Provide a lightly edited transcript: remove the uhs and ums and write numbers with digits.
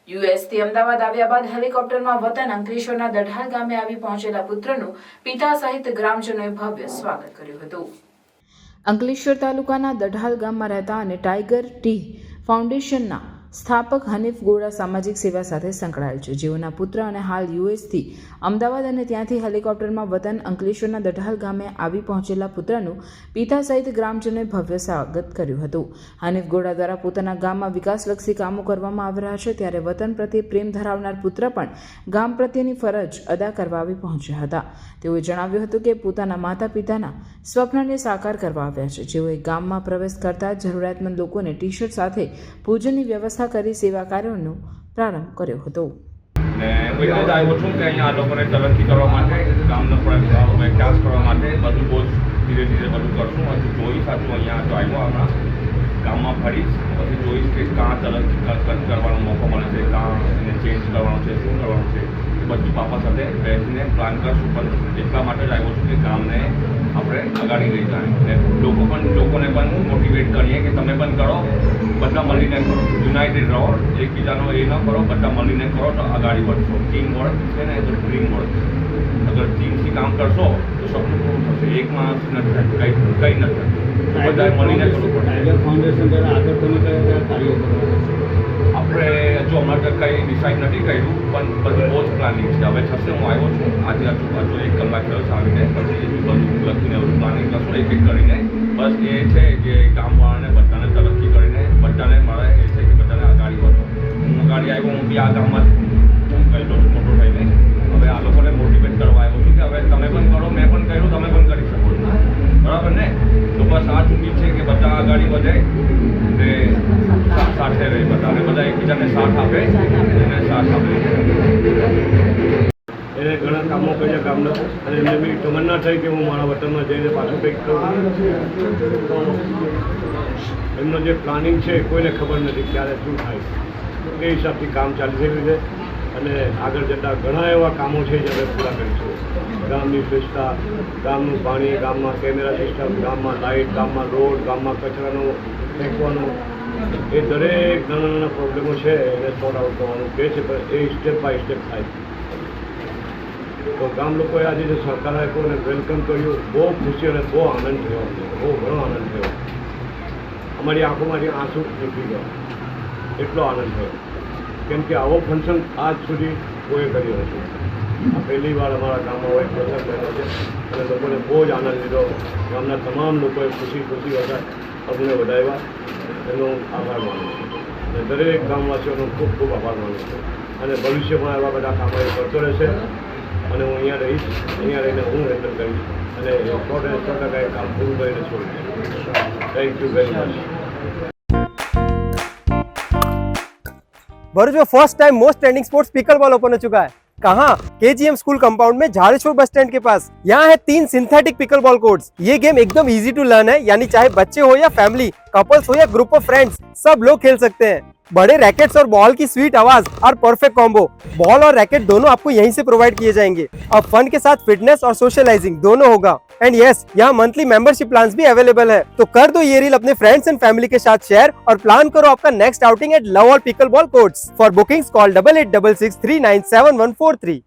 યુએસથી અમદાવાદ આવ્યા બાદ હેલિકોપ્ટરમાં વતન અંકલેશ્વરના દઢાલ ગામે આવી પહોંચેલા પુત્રનું પિતા સહિત ગ્રામજનોએ ભવ્ય સ્વાગત કર્યું હતું. અંકલેશ્વર તાલુકાના દઢાલ ગામમાં રહેતા અને ટાઈગર ટી ફાઉન્ડેશનના સ્થાપક હનીફ ગોડા સામાજિક સેવા સાથે સંકળાયેલ છે, જેઓના પુત્ર અને હાલ યુએસથી અમદાવાદ અને ત્યાંથી હેલિકોપ્ટરમાં વતન અંકલેશ્વરના દઢાલ ગામે આવી પહોંચેલા પુત્રનું પિતા સહિત ગ્રામજનોએ ભવ્ય સ્વાગત કર્યું હતું. હનીફ ગોડા દ્વારા પોતાના ગામમાં વિકાસલક્ષી કામો કરવામાં આવી રહ્યા છે, ત્યારે વતન પ્રત્યે પ્રેમ ધરાવનાર પુત્ર પણ ગામ પ્રત્યેની ફરજ અદા કરવા આવી પહોંચ્યા હતા. તેઓએ જણાવ્યું હતું કે પોતાના માતા પિતાના સ્વપ્નને સાકાર કરવા આવ્યા છે, જેઓએ ગામમાં પ્રવેશ કરતા જરૂરિયાતમંદ લોકોને ટી શર્ટ સાથે ભોજનની વ્યવસ્થા કરી સેવા કાર્યોનો પ્રારંભ કર્યો હતો. એટલે જ આવ્યો છું કે અહીંયા આ લોકોને તરક્કી કરવા માટે, ગામનો વિકાસ કરવા માટે બધું બહુ ધીરે ધીરે બધું કરશું. હજુ જોઈશ, હજુ અહીંયા તો આવ્યો આપણા ગામમાં ફરીશ, પછી જોઈશ કે કાં તરક્કી કરવાનો મોકો મળે છે, કાં એને ચેન્જ કરવાનું છે, શું કરવાનું છે, એ બધું પાપા સાથે બેસીને પ્લાન કરશું. પણ એટલા માટે જ આવ્યો છું કે ગામને આપણે અગાડી લઈ જાય, લોકોને પણ મોટિવેટ કરીએ કે તમે પણ કરો, બધા મળીને કરો, યુનાઇટેડ રહો, એકબીજાનો એ ન કરો, બધા મળીને કરો તો આગળ વધશો. ટીમ વર્ક છે ને એ તો ડ્રીમ વર્ક છે. અગર ટીમથી કામ કરશો તો સપનું પૂરું થશે. એક માણસ નથી થાય, કંઈ નથી થાય, બધા મળીને કરવું પડે. ટાઈગર ફાઉન્ડેશન દ્વારા આગળ તમે કયા કાર્યો કરવા આપણે હજુ હમણાં તક કંઈ ડિસાઇડ નથી કર્યું, પણ બધું બહુ જ પ્લાનિંગ છે. હવે થશે. હું આવ્યો છું આજે, હજુ 1 કલાક થયો છે આવીને, પછી બધું લખીને બધું પ્લાનિંગ કરશું એક એક કરીને. બસ એ છે કે ગામવાળાને બધાને તરક્કી કરીને બધાને મળે એ છે કે બધાને આગાડી વધો. હું આગાડી આવ્યો, હું બી આ ગામમાં હું ગયેલો છું મોટો થઈને. હવે આ લોકોને મોટિવેટ કરવા આવ્યો છું કે હવે તમે પણ કરો, મેં પણ કર્યું, તમે પણ કરી શકો છો, બરાબર ને? તો બસ આ જ ઉમ્મીદ છે કે બધા આગાડી વધે ને સાથે રહે, બધા એકબીજાને સાથ આપે અને સાથ આપે. એને ઘણા કામો કર્યા ગામના, અને એમને બી તમન્ના થઈ કે હું મારા વતનમાં જઈને પાછું કંઈક કરું. એમનો જે પ્લાનિંગ છે કોઈને ખબર નથી ક્યારે શું થાય. એ હિસાબથી કામ ચાલી રહ્યું છે અને આગળ જતાં ઘણા એવા કામો છે જે અમે પૂરા કરીશું. ગામની સ્વચ્છતા, ગામનું પાણી, ગામમાં કેમેરા સિસ્ટમ, ગામમાં લાઇટ, ગામમાં રોડ, ગામમાં કચરાનો ફેંકવાનો, એ દરેક નાના નાના પ્રોબ્લેમો છે એને સોર્ટ આઉટ કરવાનું કહે છે, પણ એ સ્ટેપ બાય સ્ટેપ થાય. તો ગામ લોકોએ આજે જે સહકાર આપ્યો અને વેલકમ કર્યું, બહુ ખુશી અને બહુ આનંદ થયો, બહુ ઘણો આનંદ થયો. અમારી આંખોમાંથી આંસુ નીકળી ગયા, એટલો આનંદ થયો. કેમ કે આવો ફંક્શન આજ સુધી કોઈ કર્યો નથી. આ પહેલી વાર અમારા ગામમાં હોય પ્રસંગ બન્યો છે અને લોકોને બહુ જ આનંદ લીધો. ગામના તમામ લોકોએ ખુશી હતા, અમને વધાવ્યા. એનો આભાર માનું છું અને દરેક ગામવાસીઓનો ખૂબ ખૂબ આભાર માનું છું. અને ભવિષ્યમાં એવા બધા કામો એ કરતો રહેશે અને હું અહીંયા રહીશ. અહીંયા રહીને હું હેન્ડલ કરીશ અને 100% એ કામ પૂરું કરીને છોડીશ. Thank you very much. Bharuch में first time most trending sports pickleball open हो चुका है. कहाँ? KGM स्कूल कंपाउंड में झाड़ेश्वर बस स्टैंड के पास. यहाँ है 3 सिंथेटिक पिकल बॉल कोर्ट्स. ये गेम एकदम इजी टू लर्न है, यानी चाहे बच्चे हो या फैमिली, कपल्स हो या ग्रुप ऑफ फ्रेंड्स, सब लोग खेल सकते हैं. बड़े रैकेट्स और बॉल की स्वीट आवाज और परफेक्ट कॉम्बो. बॉल और रैकेट दोनों आपको यहीं से प्रोवाइड किए जाएंगे. अब फन के साथ फिटनेस और सोशलाइजिंग दोनों होगा. एंड यस, यहाँ मंथली मेंबरशिप प्लान्स भी अवेलेबल है. तो कर दो ये रील अपने फ्रेंड्स एंड फैमिली के साथ शेयर और प्लान करो आपका next outing at Love All pickleball courts. For bookings call 8866697143.